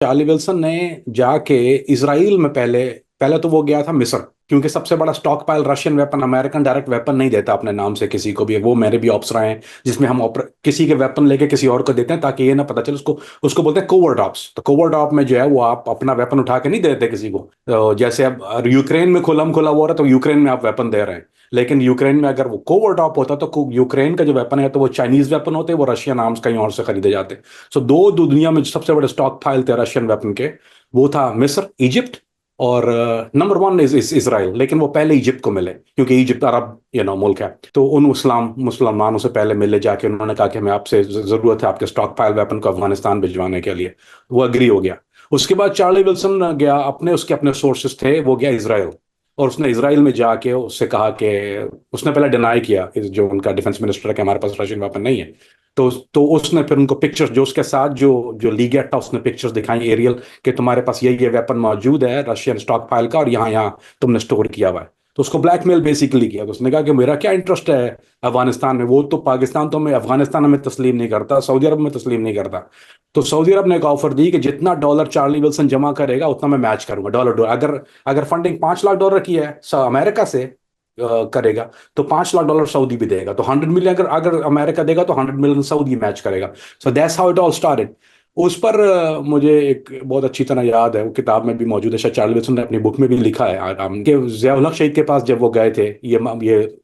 Charlie Wilson ने जाके Israel में पहले पहले तो वो गया था मिस्र, क्योंकि सबसे बड़ा stock pile Russian weapon, American direct weapon नहीं देता अपने नाम से किसी को भी। वो मेरे भी ऑप्स रहे हैं जिसमें हम किसी के वेपन लेके किसी और को देते हैं ताकि ये ना पता चले उसको। उसको बोलते हैं कोवर ड्रॉप्स। तो कोवर ड्रॉप में जो है वो आप अपना वेपन उठा के नहीं देते किसी को। तो जैसे अब यूक्रेन में खुला खुला हो रहा है तो यूक्रेन में आप वेपन दे रहे हैं, लेकिन यूक्रेन में अगर वो कोवर ड्रॉप होता तो यूक्रेन का जो वेपन है तो वो चाइनीज वेपन होते, वो रशियन आर्म्स कहीं और से खरीदे जाते। सो दो दुनिया में जो सबसे बड़े स्टॉक फाइल थे रशियन वेपन के, वो था मिस्र, इजिप्ट, और नंबर वन इज इसराइल। लेकिन वो पहले इजिप्ट को मिले क्योंकि इजिप्ट अरब मुल्क है। तो उन इस्लाम मुसलमानों से पहले मिले जाके उन्होंने कहा कि हमें आपसे जरूरत है आपके स्टॉक फाइल वेपन को अफगानिस्तान भिजवाने के लिए। वो अग्री हो गया। उसके बाद चार्ली विल्सन गया, अपने उसके अपने सोर्सेस थे, वो गया इसराइल। और उसने इसराइल में जाके उससे कहा कि उसने पहले डिनाई किया, जो उनका डिफेंस मिनिस्टर है, कि हमारे पास रशियन वेपन नहीं है। तो उसने फिर उनको पिक्चर्स, जो उसके साथ जो लीगेट था, उसने पिक्चर्स दिखाई एरियल, कि तुम्हारे पास ये वेपन मौजूद है रशियन स्टॉक फाइल का और यहाँ यहाँ तुमने स्टोर किया हुआ है। तो उसको ब्लैकमेल बेसिकली किया। तो उसने कहा कि मेरा क्या इंटरेस्ट है अफगानिस्तान में, वो तो पाकिस्तान तो मैं अफगानिस्तान में तस्लीम नहीं करता, सऊदी अरब में तस्लीम नहीं करता। तो सऊदी अरब ने एक ऑफर दी कि जितना डॉलर चार्ली विल्सन जमा करेगा उतना मैं मैच करूंगा, डॉलर डॉलर। अगर अगर फंडिंग $5 लाख की है अमेरिका से करेगा, तो $5 लाख सऊदी भी देगा। तो 100 मिलियन अगर अगर अमेरिका देगा तो 100 मिलियन सऊदी मैच करेगा। So that's how it all started. उस पर मुझे एक बहुत अच्छी तरह याद है, वो किताब में भी मौजूद है, शायद चार्ली विल्सन ने अपनी बुक में भी लिखा है कि ज़ियाउल हक शहीद के पास जब वो गए थे ये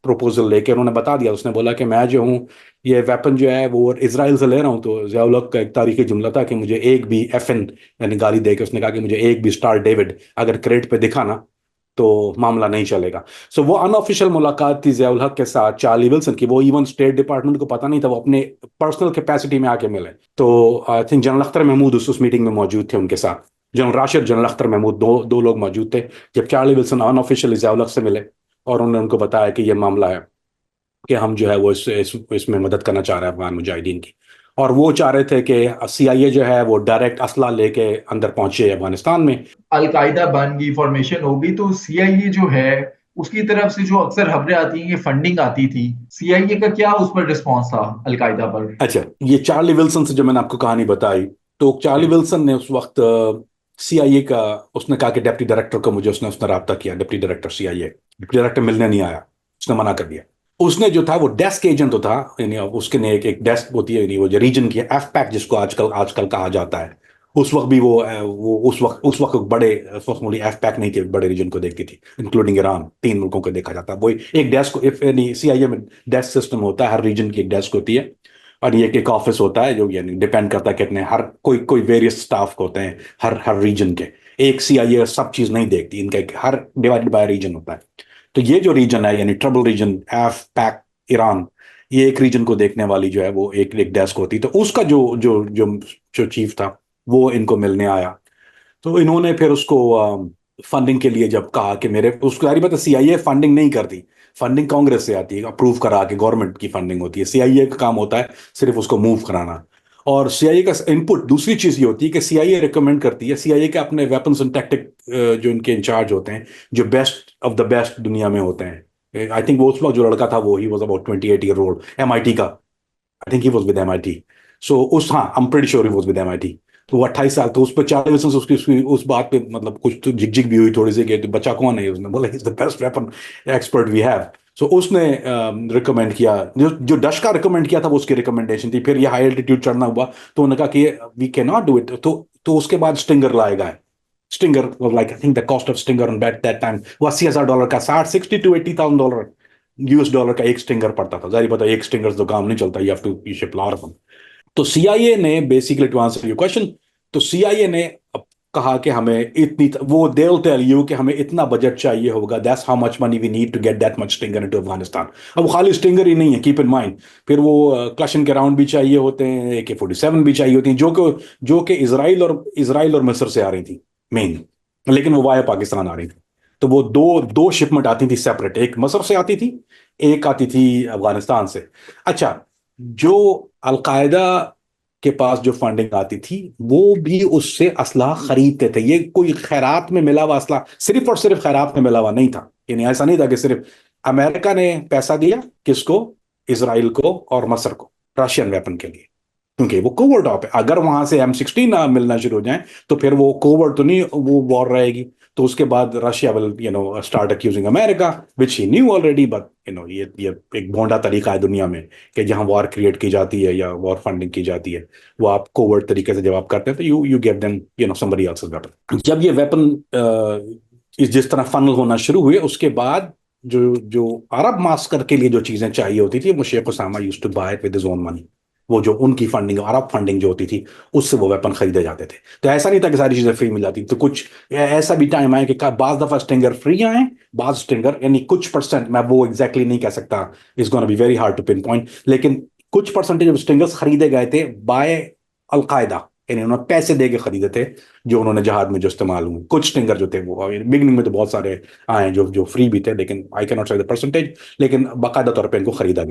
प्रपोजल लेके, उन्होंने बता दिया, उसने बोला कि मैं जो हूँ ये वेपन जो है वो इसराइल से ले रहा हूँ। तो ज़ियाउल हक का एक तारीखी जुमला था कि मुझे एक भी FN, यानी गाली दे के उसने कहा कि मुझे एक भी स्टार डेविड अगर क्रेडिट पे दिखा ना तो मामला नहीं चलेगा। सो वो अनऑफिशियल मुलाकात थी जयाउल हक के साथ चार्ली विल्सन की। वो इवन स्टेट डिपार्टमेंट को पता नहीं था, वो अपने पर्सनल कैपेसिटी में आके मिले। तो I think general Akhtar Mahmood उस मीटिंग में मौजूद थे उनके साथ। जनरल राशिद, जनरल अख्तर महमूद, दो दो लोग मौजूद थे जब चार्ली विल्सन अनऑफिशियल जयाउल हक से मिले। और उन्होंने उनको बताया कि ये मामला है, कि हम जो है वो इसमें मदद करना चाह रहे हैं अफगान मुजाहिदीन की। और वो चाह रहे थे कि CIA जो है वो डायरेक्ट असला लेके अंदर पहुंचे अफगानिस्तान में। अलकायदा बन गई, फॉर्मेशन हो गई, तो सीआईए जो है उसकी तरफ से जो अक्सर खबरें आती हैं कि फंडिंग आती थी, सीआईए का क्या उस पर रिस्पॉन्स था अलकायदा पर? अच्छा, ये चार्ली विल्सन से जो मैंने आपको कहानी बताई, तो चार्ली जी। विल्सन ने उस वक्त CIA का, उसने कहा कि डिप्टी डायरेक्टर को, मुझे उसने रब्ता किया, deputy director CIA, deputy director मिलने नहीं आया, उसने मना कर दिया। उसने जो था वो डेस्क एजेंट तो था, यानी उसके ने एक डेस्क होती है, यानी वो जो रीजन की FPAC जिसको आजकल आजकल कहा जाता है। उस वक्त भी वो उस वक्त बड़े मोस्टली FPAC नहीं थे, बड़े रीजन को देखती थी, इंक्लूडिंग ईरान, 3 मुल्कों को देखा जाता है। वो एक डेस्क, इफ यानी CIA में डेस्क सिस्टम होता है, हर रीजन की एक डेस्क होती है। और ये एक ऑफिस होता है जो यानी डिपेंड करता है कितने, हर कोई कोई वेरियस स्टाफ होते हैं हर हर रीजन के। एक CIA सब चीज नहीं देखती, इनका एक हर डिवाइडेड बाय रीजन होता है। तो ये जो रीजन है यानी trouble region, AfPak, Iran, ये एक रीजन को देखने वाली जो है वो एक एक डेस्क होती। तो उसका जो जो जो जो चीफ था वो इनको मिलने आया। तो इन्होंने फिर उसको फंडिंग के लिए जब कहा कि मेरे, उसको सारी बात, CIA फंडिंग नहीं करती, फंडिंग कांग्रेस से आती है, अप्रूव करा के गवर्नमेंट की फंडिंग होती है। CIA का काम होता है सिर्फ उसको मूव कराना। और CIA का इनपुट, दूसरी चीज ये होती है कि CIA रिकमेंड करती है, CIA के अपने वेपन्स एंड टैक्टिक जो इनके इंचार्ज होते हैं, जो बेस्ट ऑफ द बेस्ट दुनिया में होते हैं। आई थिंक वो उस वक्त जो लड़का था वो he was about 28 year old, MIT का। I think he was with MIT। सो उस, हाँ, I am pretty sure he was with MIT। तो वो 28 साल, तो उस पर चार्ली विल्सन से उसकी उस बात पे मतलब कुछ तो झिकझिक भी हुई थोड़ी सी कि तो बच्चा कौन है, उसने बोला is the best weapon expert we have. So उसने रिकमेंड किया, जो डश का रिकमेंड किया था वो उसकी रिकमेंडेशन थी। फिर ये हाई एल्टीट्यूड चढ़ना हुआ तो उन्होंने कहा कि we can not do it. तो उसके बाद स्टिंगर लाएगा। Stinger was like, I think the cost of stinger on that time वो $80,000 का, 60 to 80 thousand US डॉलर का एक स्टिंगर पड़ता था। जारी पता एक स्टिंगर तो काम नहीं चलता, you have to you ship lot of. तो CIA ने basically, to answer your question, तो CIA ने कहा कि हमें इतनी, वो दे विल टेल यू कि हमें इतना बजट चाहिए होगा, that's how much money we need to get that much stinger into Afghanistan. अब वो खाली स्टिंगर ही नहीं है, कीप इन माइंड, फिर वो क्लशन के राउंड भी चाहिए होते हैं, AK-47 भी चाहिए होती हैं, जो कि इसराइल और मिस्र से आ रही थी मेन, लेकिन वो वाया पाकिस्तान आ रही थी। तो वो दो दो शिपमेंट आती थी सेपरेट, एक मिस्र से आती थी, एक आती थी अफगानिस्तान से। अच्छा, जो अलकायदा के पास जो फंडिंग आती थी वो भी उससे असला खरीदते थे। ये कोई खैरात में मिला हुआ असला, सिर्फ और सिर्फ खैरात में मिला हुआ नहीं था। यानी ऐसा नहीं था कि सिर्फ अमेरिका ने पैसा दिया, किसको, इसराइल को और मसर को, रशियन वेपन के लिए। क्योंकि वो कोवर्ट ऑप है। अगर वहां से M16 मिलना शुरू हो जाए तो फिर वो कोवर्ट तो नहीं, वो वॉर रहेगी। तो उसके बाद Russia will start accusing America, which he new already, but ये एक भोंडा तरीका है दुनिया में कि जहां वॉर क्रिएट की जाती है या वॉर फंडिंग की जाती है, वो आप कोवर्ट तरीके से जब आप करते हैं तो you give them somebody else's weapon. जब ये वेपन जिस तरह फनल होना शुरू हुए, उसके बाद जो जो अरब मास्कर के लिए जो चीजें चाहिए होती थी, वो Sheikh Osama used to buy with his own money. वो जो उनकी फंडिंग, अरब फंडिंग जो होती थी, उससे वो वेपन खरीदे जाते थे। तो ऐसा नहीं था कि सारी चीजें फ्री मिल जाती। तो कुछ ऐसा भी टाइम आया कि बाज दफा स्टिंगर फ्री आए, बाज स्टिंगर यानी कुछ परसेंट, मैं वो एग्जैक्टली नहीं कह सकता, is gonna be very hard to pinpoint, लेकिन कुछ परसेंटेज ऑफ स्टिंगर्स खरीदे गए थे बाय अलकायदा, यानी उन्होंने पैसे दे के खरीदे थे, जो उन्होंने जहाज में जो इस्तेमाल हुए। कुछ स्टिंगर जो थे वो बिगनिंग में तो बहुत सारे आए जो जो फ्री भी थे, लेकिन आई कैन नॉट से द परसेंटेज, लेकिन बाकायदा तौर पर इनको खरीदा गया।